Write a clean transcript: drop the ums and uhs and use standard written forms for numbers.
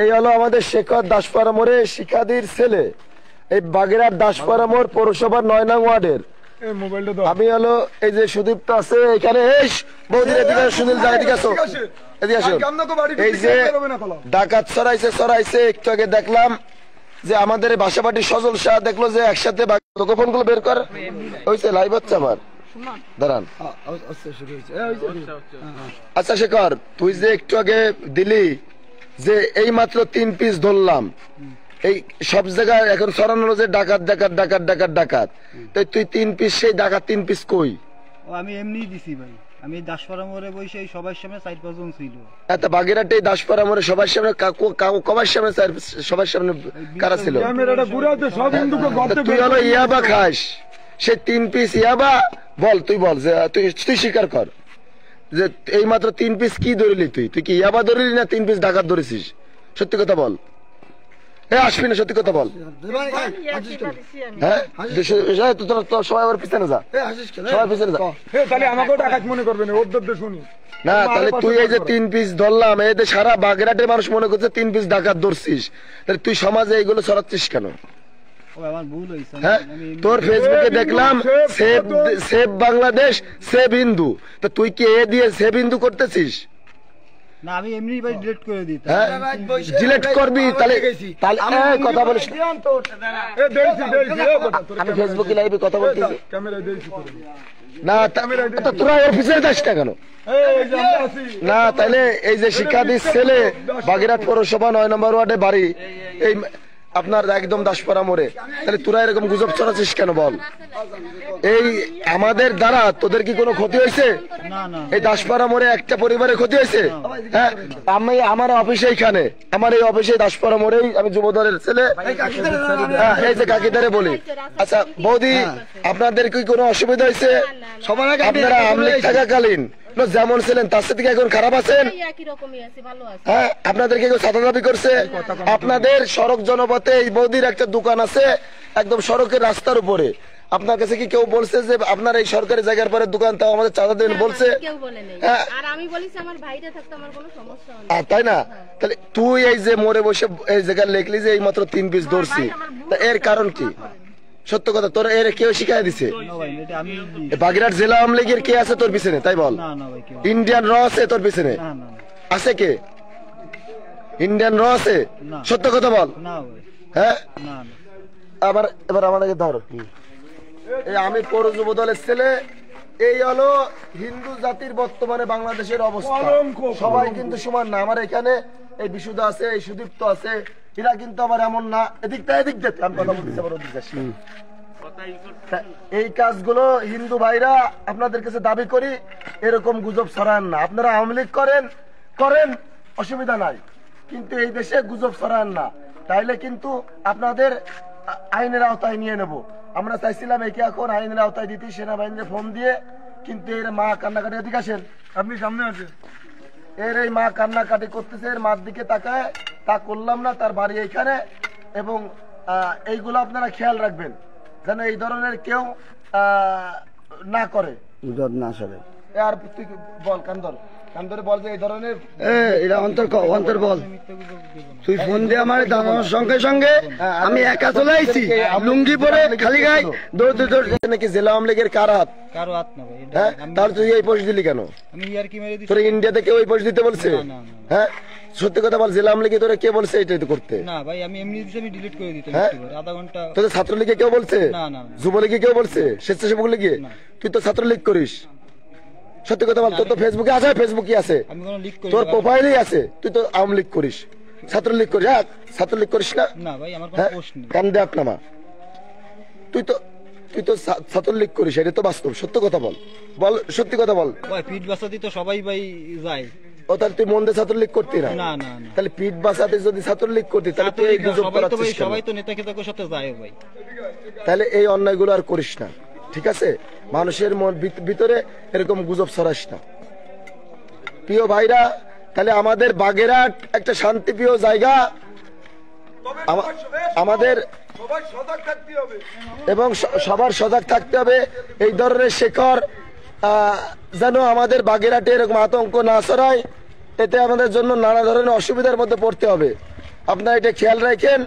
এই হলো আমাদের শেখর দাসপাড়া মোড়ে শিখাদির ছেলে, এই বাগেরহাট দাসপাড়া মোড় পৌরসভার 9 নং ওয়ার্ডের। আমি হলো এই যে সুদীপ্ত আছে এখানে, বৌদির এদিকে সুনীল দা এদিকে আসো, এদিকে আসো। এই যে ডাকাত সরাইছে একটু আগে দেখলাম যে আমাদের বাসাবাড়ির সজল শাহ দেখলো যে একসাথে গোপন গুলো বের কর হয়েছে, লাইভ হচ্ছে আমার, দাঁড়ান। আচ্ছা শেখর, তুই যে একটু আগে দিলি যে এই মাত্র 3 পিস ধরলাম, এই সব জায়গায় এখন ছড়ানো যে ডাকাত ডাকাত ডাকাত ডাকাত ডাকাত, তাই তুই 3 পিস সেই ডাকাত 3 পিস কই? আমি এমনি দিছি ভাই, আমি দাসপাড়া মোড়ে বসে সবার সামনে 4-5 জন ছিল। এত বাগেরহাটে দাসপাড়া মোড়ে সবার সামনে কবার সামনে সবার সামনে কারা ছিল? তুই হলো ইয়াবা খাস, সে 3 পিস ইয়াবা বল, তুই বল যে তুই স্বীকার কর যে এই মাত্র 3 পিস কি ধরলি? তুই কি ইয়াবা ধরলি না 3 পিস ডাকাত ধরেছিস? সত্যি কথা বল, আসবি না? সত্যি কথা বল। হ্যাঁ সবাই আবার পিছনে যা, সবাই পিছনে যা। না তাহলে তুই এই যে 3 পিস ধরলাম, এতে সারা বাগেরহাটের মানুষ মনে করছে 3 পিস ডাকাত ধরছিস, তাহলে তুই সমাজে এইগুলো ছড়াচ্ছিস কেন? হ্যাঁ, তোর ফেসবুকে দেখলাম সেভ বাংলাদেশ সেভ হিন্দু, তা তুই কি এ দিয়ে সেভ হিন্দু করতেছিস? না আমি এমনি ভাই ডিলিট করে দিই। হ্যাঁ ডিলিট করবি, তাহলে কথা বলিস। আমি ফেসবুকে লাইভে কথা বলতেছি না, তোরা এর পিছনে যাস না কেন? না তাইলে এই যে শিক্ষার্থীর ছেলে বাগেরহাট পৌরসভা 9 নম্বর ওয়ার্ডে বাড়ি, এই আপনার একদম দাসপাড়া মোড়ে, তাহলে তোরা এরকম গুজব ছড়াচ্ছিস কেন বল? এই আমাদের দ্বারা তোদের কি কোনো ক্ষতি হয়েছে? এই দাসপাড়া মোড়ে একটা পরিবারের ক্ষতি হয়েছে? হ্যাঁ, আমি আমার অফিসে এইখানে, আমার এই অফিসে দাসপাড়া মোড়েই আমি যুব দলের ছেলে, হ্যাঁ এই যে কাকিদারে বলি। আচ্ছা বৌদি, আপনাদের কি কোনো অসুবিধা হয়েছে? আপনারা আমলিগ থাকাকালীন যেমন ছিলেন তার সাথে এখন খারাপ আছেন? হ্যাঁ, আপনাদেরকে কেউ ছাতা দাবি করছে? আপনাদের সড়ক জনপথে এই বৌদির একটা দোকান আছে একদম সড়কের রাস্তার উপরে, আপনার কাছে কি কেউ বলছে যে আপনার এই সরকারি জায়গার পরে দোকান, তাও আমাদের চাঁদা দেবেন বলছে? তাই না? তাহলে তুই এই যে মোড়ে বসে এই জায়গায় লেখলি যে এই মাত্র 3 পিস ধরছি, তা এর কারণ কি? সত্য কথা, তোর এর কেউ শিখাই দিছে? বাগেরহাট জেলা আওয়ামী লীগের কে আছে তোর পিছনে তাই বল? ইন্ডিয়ান র আছে তোর পিছনে? আছে কে? ইন্ডিয়ান র আছে? সত্য কথা বল। হ্যাঁ, এবার আমাদেরকে ধর, আমি পৌর যুব দলের ছেলে, এই হলো হিন্দু জাতির বর্তমানে বাংলাদেশের অবস্থা। সবাই কিন্তু সমান না, আমার এখানে এই বিশুদ্ধ আছে, এই সুদীপ্ত আছে, এরা কিন্তু আবার এমন না। এদিক দিয়ে আমি কথা বলতেছি, আবার ওদিক যাচ্ছি। এই কাজগুলো হিন্দু ভাইরা আপনাদের কাছে দাবি করি এরকম গুজব ছড়ান না। আপনারা আওয়ামী লীগ করেন অসুবিধা নাই, কিন্তু এই দেশে গুজব ছড়ান না, তাইলে কিন্তু আপনাদের আইনের আওতায় নিয়ে নেব। আমরা চাইছিলাম একে এখন আইনের আওতায় দিতে, সেনাবাহিনীর ফোন দিয়ে, কিন্তু এর মা কান্নাকাটি, এদিকে আসেন, আপনি সামনে আছেন, এর এই মা কান্নাকাটি করতেছে, এর মার দিকে তাকায়, তা করলাম না, তার বাড়ি এইখানে। এবং এইগুলো আপনারা খেয়াল রাখবেন যেন এই ধরনের কেউ না করে, না আসলে। আর তুই বল কান্দরে বল যে এই ধরনের এটা অন্তর বল, তুই ফোন দিয়ে আমার দাঁড়ানোর সঙ্গে সঙ্গে আমি একা চলে আইছি, লুঙ্গি পরে খালি গায়ে দৌড়তে দৌড়তে। নাকি জেলা আওয়ামী লীগের কারো হাত না ভাই? হ্যাঁ, তাহলে তুই এই পোস্ট দিলি কেন? তোর ইন্ডিয়াতে কেউ এই পোস্ট দিতে বলছে? হ্যাঁ, সত্যি কথা বল, জেলা আওয়ামী লীগে তোরা কে বলছে এটা করতে? না ভাই, আমি এমনি ডিলিট করে দিতাম আধা ঘন্টা। তোদের ছাত্রলীগে কেউ বলছে? না। যুবলীগে কেউ বলছে? স্বেচ্ছাসেবক লীগে? তুই তো ছাত্রলীগ করিস, সত্যি কথা বল। তোর তো ফেসবুকে আছে, ফেসবুকে আছে, তোর প্রোফাইলেই আছে, তুই তো আওয়ামী লীগ করিস, ছাত্রলীগ করিস। হ্যাঁ, ছাত্রলীগ করিস না? কান দেখ না মা, তুই তো ছাত্রলীগ করিস, এটা তো বাস্তব। সত্য কথা বল, সত্যি কথা বল। পিঠ বাঁচাতে তো সবাই ভাই যায়। ও তাহলে তুই মন দিয়ে ছাত্রলীগ করতি না? তাহলে পিঠ বাঁচাতে যদি ছাত্রলীগ করতি তাহলে তুই এই গুজব করাচ্ছিস কেন? সবাই তো নেতা খেতার সাথে যায় ভাই। তাহলে এই অন্যায়গুলো আর করিস না, ঠিক আছে? মানুষের ভিতরে এরকম গুজব ছড়াস না, প্রিয় ভাইরা। তাহলে আমাদের বাগেরহাট একটা শান্তিপ্রিয় জায়গা, আমাদের এবং সবার সজাগ থাকতে হবে। এই ধরনের শেখর যেন আমাদের বাগেরহাটে এরকম আতঙ্ক না ছড়ায়, এতে আমাদের জন্য নানা ধরনের অসুবিধার মধ্যে পড়তে হবে। আপনারা এটা খেয়াল রাখেন।